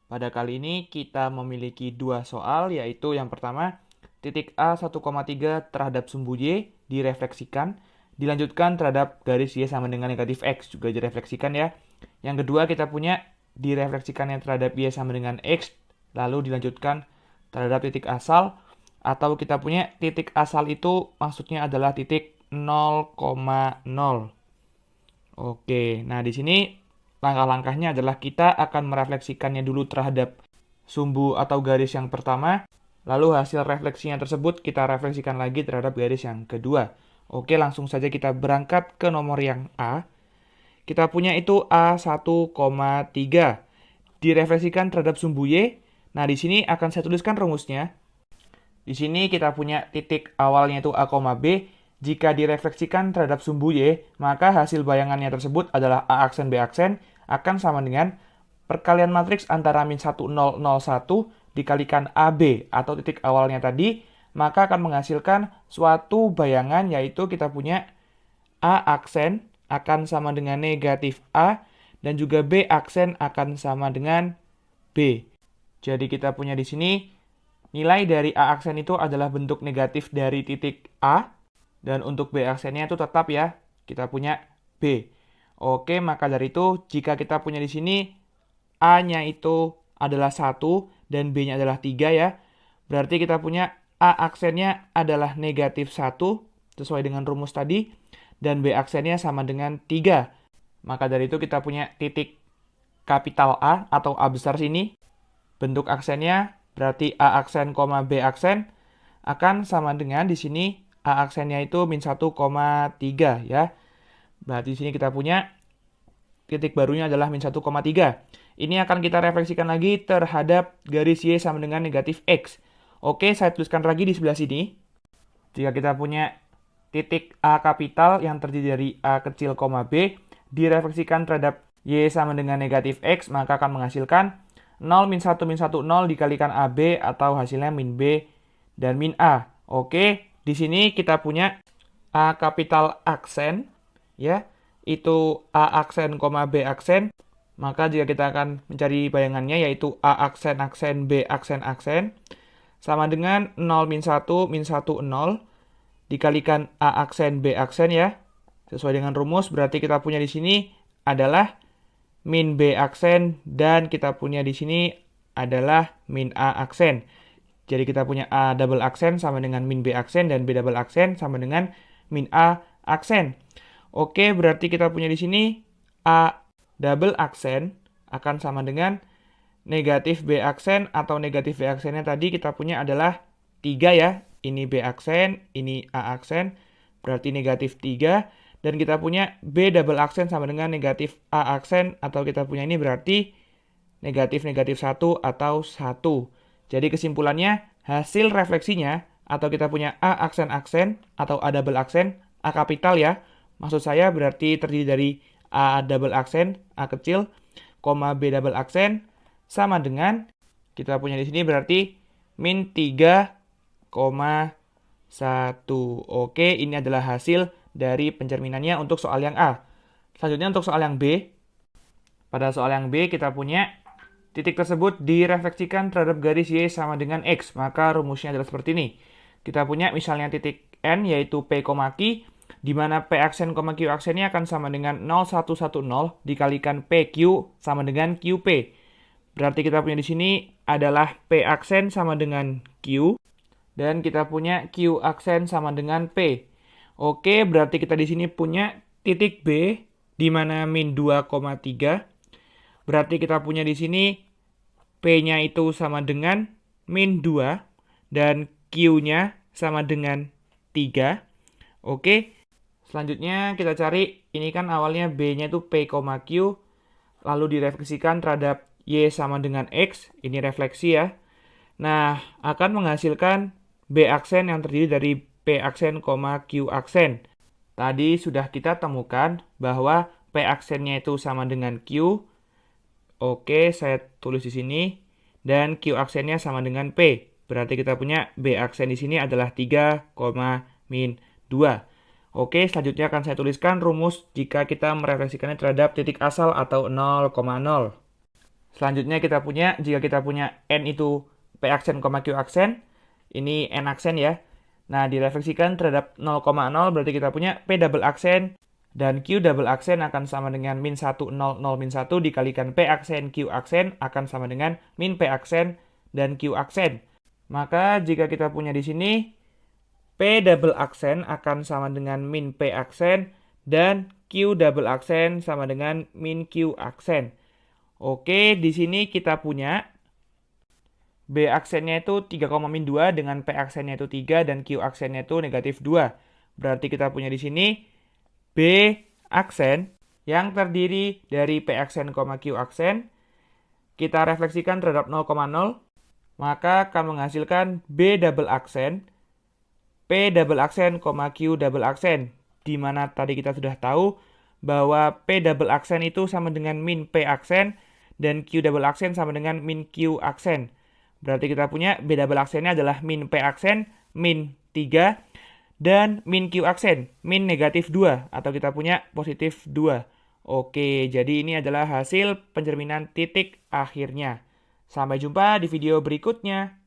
Pada kali ini kita memiliki dua soal, yaitu yang pertama, titik A 1,3 terhadap sumbu Y direfleksikan, dilanjutkan terhadap garis Y sama dengan negatif X, juga direfleksikan ya. Yang kedua kita punya direfleksikannya terhadap Y sama dengan X, lalu dilanjutkan terhadap titik asal, atau kita punya titik asal itu maksudnya adalah titik 0,0. Oke, nah di sini langkah-langkahnya adalah kita akan merefleksikannya dulu terhadap sumbu atau garis yang pertama, lalu hasil refleksinya tersebut kita refleksikan lagi terhadap garis yang kedua. Oke, langsung saja kita berangkat ke nomor yang A. Kita punya itu A 1,3 direfleksikan terhadap sumbu Y. Nah, di sini akan saya tuliskan rumusnya. Di sini kita punya titik awalnya itu A, B. Jika direfleksikan terhadap sumbu Y, maka hasil bayangannya tersebut adalah A aksen B aksen akan sama dengan perkalian matriks antara min 1, 0, 0, 1 dikalikan AB atau titik awalnya tadi, maka akan menghasilkan suatu bayangan yaitu kita punya A aksen akan sama dengan negatif A dan juga B aksen akan sama dengan B. Jadi kita punya di sini nilai dari A aksen itu adalah bentuk negatif dari titik A. Dan untuk B aksennya itu tetap ya, kita punya B. Oke, maka dari itu jika kita punya di sini A-nya itu adalah 1 dan B-nya adalah 3 ya. Berarti kita punya A aksennya adalah negatif 1 sesuai dengan rumus tadi. Dan B aksennya sama dengan 3. Maka dari itu kita punya titik kapital A atau A besar sini. Bentuk aksennya berarti A aksen, B aksen akan sama dengan di sini A aksennya itu min 1,3 ya. Berarti di sini kita punya titik barunya adalah min 1,3. Ini akan kita refleksikan lagi terhadap garis Y sama dengan negatif X. Oke, saya tuliskan lagi di sebelah sini. Jika kita punya titik A kapital yang terdiri dari A kecil, B, direfleksikan terhadap Y sama dengan negatif X, maka akan menghasilkan 0 min 1 min 1 0 dikalikan AB atau hasilnya min B dan min A. Oke, di sini kita punya A kapital aksen ya, itu A aksen, B aksen. Maka jika kita akan mencari bayangannya yaitu A aksen aksen B aksen aksen sama dengan 0 min 1 min 1 0 dikalikan A aksen B aksen ya. Sesuai dengan rumus berarti kita punya di sini adalah min B aksen dan kita punya di sini adalah min A aksen. Jadi kita punya A double aksen sama dengan min B aksen dan B double aksen sama dengan min A aksen. Oke, berarti kita punya di sini A double aksen akan sama dengan negatif B aksen atau negatif B aksennya tadi kita punya adalah 3 ya. Ini B aksen, ini A aksen, berarti negatif 3. Dan kita punya B double aksen sama dengan negatif A aksen atau kita punya ini berarti negatif 1 atau 1. Jadi kesimpulannya, hasil refleksinya, atau kita punya A aksen-aksen, atau A double aksen, A kapital ya. Maksud saya berarti terdiri dari A double aksen, A kecil, B double aksen, sama dengan, kita punya di sini berarti min 3,1. Oke, ini adalah hasil dari pencerminannya untuk soal yang A. Selanjutnya untuk soal yang B. Pada soal yang B kita punya titik tersebut direfleksikan terhadap garis Y sama dengan X, maka rumusnya adalah seperti ini. Kita punya misalnya titik N yaitu P, Q, di mana P aksen, Q aksennya akan sama dengan 0,110 dikalikan PQ sama dengan QP. Berarti kita punya di sini adalah P aksen sama dengan Q, dan kita punya Q aksen sama dengan P. Oke, berarti kita di sini punya titik B, di mana min 2,3. Berarti kita punya di sini P-nya itu sama dengan min 2 dan Q-nya sama dengan 3. Oke, selanjutnya kita cari, ini kan awalnya B-nya itu P, Q, lalu direfleksikan terhadap Y sama dengan X, ini refleksi ya. Nah, akan menghasilkan B aksen yang terdiri dari P aksen, Q aksen. Tadi sudah kita temukan bahwa P aksennya itu sama dengan Q. Oke, saya tulis di sini. Dan Q aksennya sama dengan P. Berarti kita punya B aksen di sini adalah 3, min 2. Oke, selanjutnya akan saya tuliskan rumus jika kita merefleksikannya terhadap titik asal atau 0,0. Selanjutnya jika kita punya N itu P aksen, Q aksen, ini N aksen ya. Nah, direfleksikan terhadap 0,0 berarti kita punya P double aksen dan Q double aksen akan sama dengan min 1, 0, 0, min 1 dikalikan P aksen, Q aksen akan sama dengan min P aksen dan Q aksen. Maka jika kita punya di sini P double aksen akan sama dengan min P aksen dan Q double aksen sama dengan min Q aksen. Oke, di sini kita punya B aksennya itu 3,-2 dengan P aksennya itu 3 dan Q aksennya itu negatif 2. Berarti kita punya di sini B aksen yang terdiri dari P aksen, Q aksen. Kita refleksikan terhadap 0,0, maka akan menghasilkan B double aksen, P double aksen, Q double aksen. Di mana tadi kita sudah tahu bahwa P double aksen itu sama dengan min P aksen dan Q double aksen sama dengan min Q aksen. Berarti kita punya B double aksennya adalah min P aksen, min 3, dan min Q aksen, min negatif 2, atau kita punya positif 2. Oke, jadi ini adalah hasil pencerminan titik akhirnya. Sampai jumpa di video berikutnya.